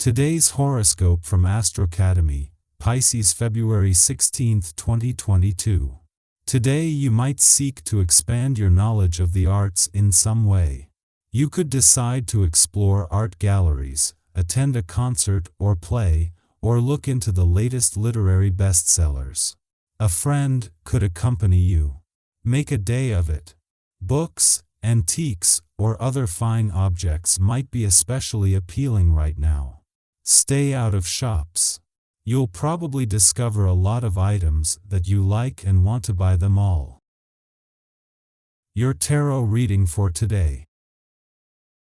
Today's horoscope from Astrocademy, Pisces February 16, 2022. Today you might seek to expand your knowledge of the arts in some way. You could decide to explore art galleries, attend a concert or play, or look into the latest literary bestsellers. A friend could accompany you. Make a day of it. Books, antiques, or other fine objects might be especially appealing right now. Stay out of shops. You'll probably discover a lot of items that you like and want to buy them all. Your tarot reading for today.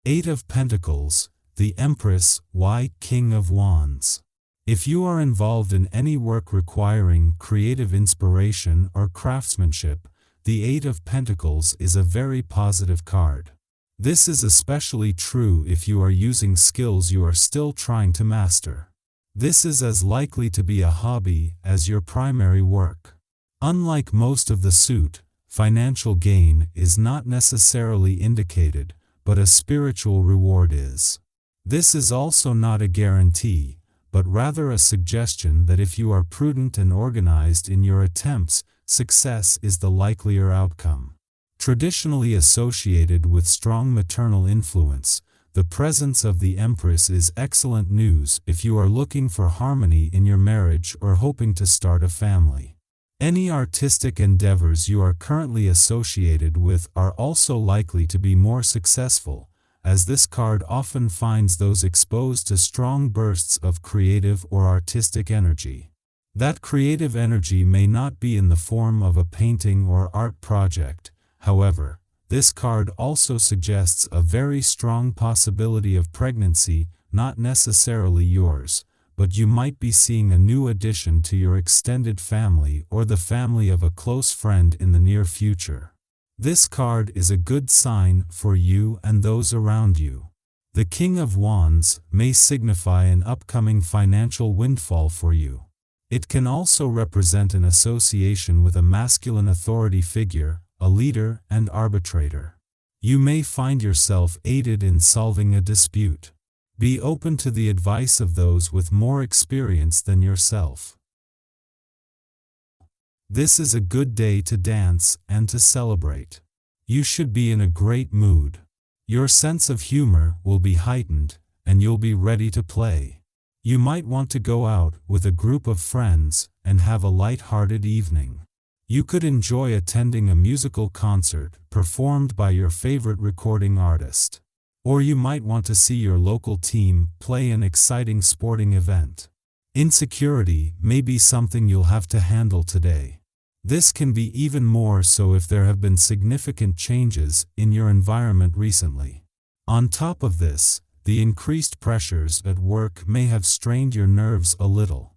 8 of Pentacles, the Empress, White King of Wands. If you are involved in any work requiring creative inspiration or craftsmanship, the 8 of Pentacles is a very positive card. This is especially true if you are using skills you are still trying to master. This is as likely to be a hobby as your primary work. Unlike most of the suit, financial gain is not necessarily indicated, but a spiritual reward is. This is also not a guarantee, but rather a suggestion that if you are prudent and organized in your attempts, success is the likelier outcome. Traditionally associated with strong maternal influence, the presence of the Empress is excellent news if you are looking for harmony in your marriage or hoping to start a family. Any artistic endeavors you are currently associated with are also likely to be more successful, as this card often finds those exposed to strong bursts of creative or artistic energy. That creative energy may not be in the form of a painting or art project. However, this card also suggests a very strong possibility of pregnancy, not necessarily yours, but you might be seeing a new addition to your extended family or the family of a close friend in the near future. This card is a good sign for you and those around you. The King of Wands may signify an upcoming financial windfall for you. It can also represent an association with a masculine authority figure, a leader and arbitrator. You may find yourself aided in solving a dispute. Be open to the advice of those with more experience than yourself. This is a good day to dance and to celebrate. You should be in a great mood. Your sense of humor will be heightened, and you'll be ready to play. You might want to go out with a group of friends and have a light-hearted evening. You could enjoy attending a musical concert performed by your favorite recording artist. Or you might want to see your local team play an exciting sporting event. Insecurity may be something you'll have to handle today. This can be even more so if there have been significant changes in your environment recently. On top of this, the increased pressures at work may have strained your nerves a little.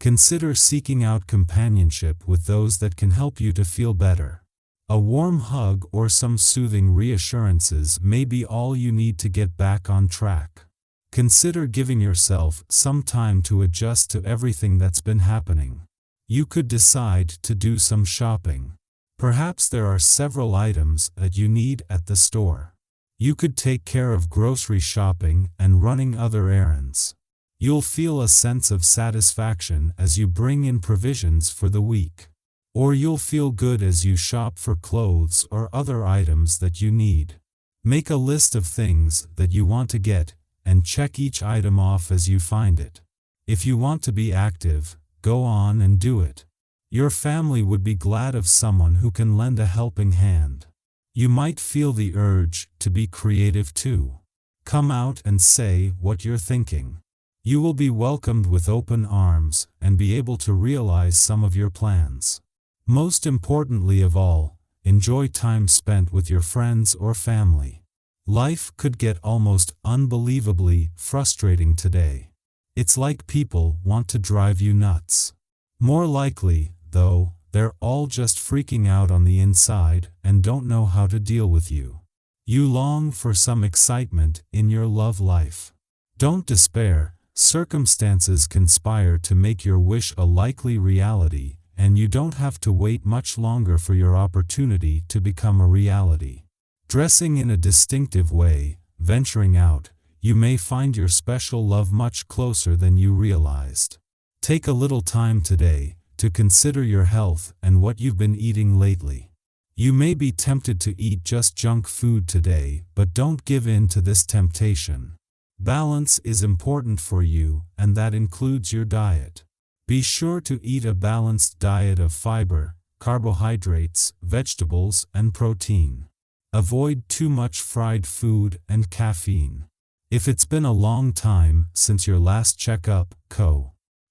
Consider seeking out companionship with those that can help you to feel better. A warm hug or some soothing reassurances may be all you need to get back on track. Consider giving yourself some time to adjust to everything that's been happening. You could decide to do some shopping. Perhaps there are several items that you need at the store. You could take care of grocery shopping and running other errands. You'll feel a sense of satisfaction as you bring in provisions for the week. Or you'll feel good as you shop for clothes or other items that you need. Make a list of things that you want to get, and check each item off as you find it. If you want to be active, go on and do it. Your family would be glad of someone who can lend a helping hand. You might feel the urge to be creative too. Come out and say what you're thinking. You will be welcomed with open arms and be able to realize some of your plans. Most importantly of all, enjoy time spent with your friends or family. Life could get almost unbelievably frustrating today. It's like people want to drive you nuts. More likely, though, they're all just freaking out on the inside and don't know how to deal with you. You long for some excitement in your love life. Don't despair. Circumstances conspire to make your wish a likely reality, and you don't have to wait much longer for your opportunity to become a reality. Dressing in a distinctive way, venturing out, You may find your special love much closer than you realized. Take a little time today to consider your health and what you've been eating lately. You may be tempted to eat just junk food today, but don't give in to this temptation. Balance is important for you, and that includes your diet. Be sure to eat a balanced diet of fiber, carbohydrates, vegetables, and protein. Avoid too much fried food and caffeine. If it's been a long time since your last checkup,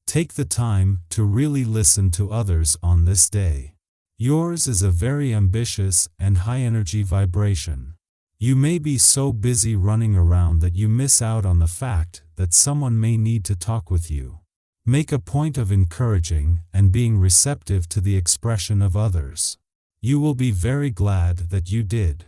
take the time to really listen to others on this day. Yours is a very ambitious and high-energy vibration. You may be so busy running around that you miss out on the fact that someone may need to talk with you. Make a point of encouraging and being receptive to the expression of others. You will be very glad that you did.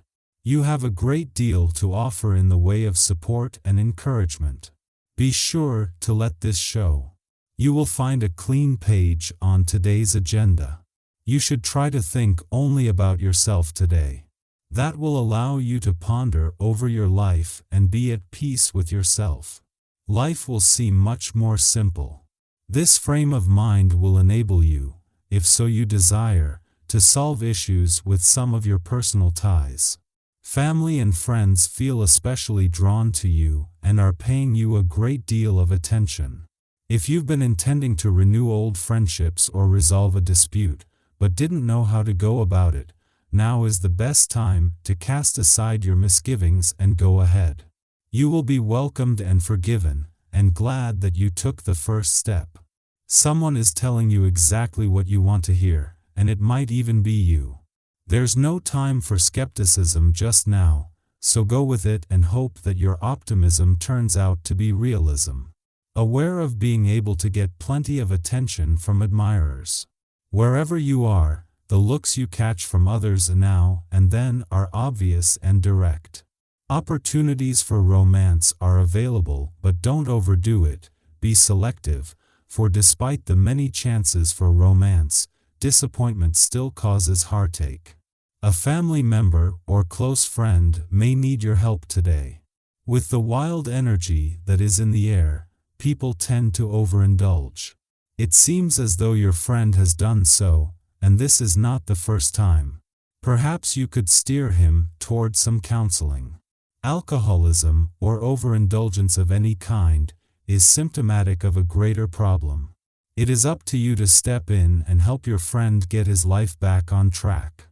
You have a great deal to offer in the way of support and encouragement. Be sure to let this show. You will find a clean page on today's agenda. You should try to think only about yourself today. That will allow you to ponder over your life and be at peace with yourself. Life will seem much more simple. This frame of mind will enable you, if so you desire, to solve issues with some of your personal ties. Family and friends feel especially drawn to you and are paying you a great deal of attention. If you've been intending to renew old friendships or resolve a dispute, but didn't know how to go about it, now is the best time to cast aside your misgivings and go ahead. You will be welcomed and forgiven, and glad that you took the first step. Someone is telling you exactly what you want to hear, and it might even be you. There's no time for skepticism just now, so go with it and hope that your optimism turns out to be realism. Aware of being able to get plenty of attention from admirers. Wherever you are, the looks you catch from others now and then are obvious and direct. Opportunities for romance are available, but don't overdo it. Be selective, for despite the many chances for romance, disappointment still causes heartache. A family member or close friend may need your help today. With the wild energy that is in the air, people tend to overindulge. It seems as though your friend has done so, and this is not the first time. Perhaps you could steer him toward some counseling. Alcoholism or overindulgence of any kind is symptomatic of a greater problem. It is up to you to step in and help your friend get his life back on track.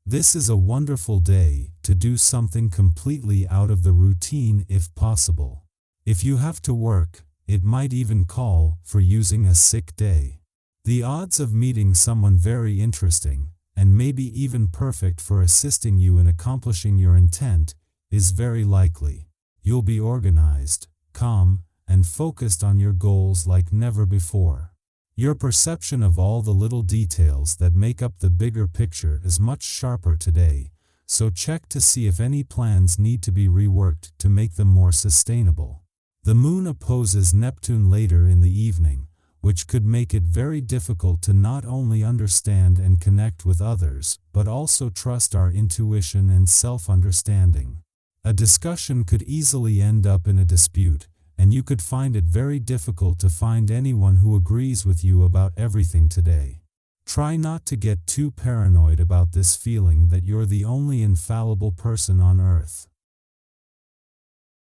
This is a wonderful day to do something completely out of the routine if possible. If you have to work, it might even call for using a sick day. The odds of meeting someone very interesting, and maybe even perfect for assisting you in accomplishing your intent, is very likely. You'll be organized, calm, and focused on your goals like never before. Your perception of all the little details that make up the bigger picture is much sharper today, so check to see if any plans need to be reworked to make them more sustainable. The moon opposes Neptune later in the evening, which could make it very difficult to not only understand and connect with others, but also trust our intuition and self-understanding. A discussion could easily end up in a dispute, and you could find it very difficult to find anyone who agrees with you about everything today. Try not to get too paranoid about this feeling that you're the only infallible person on earth.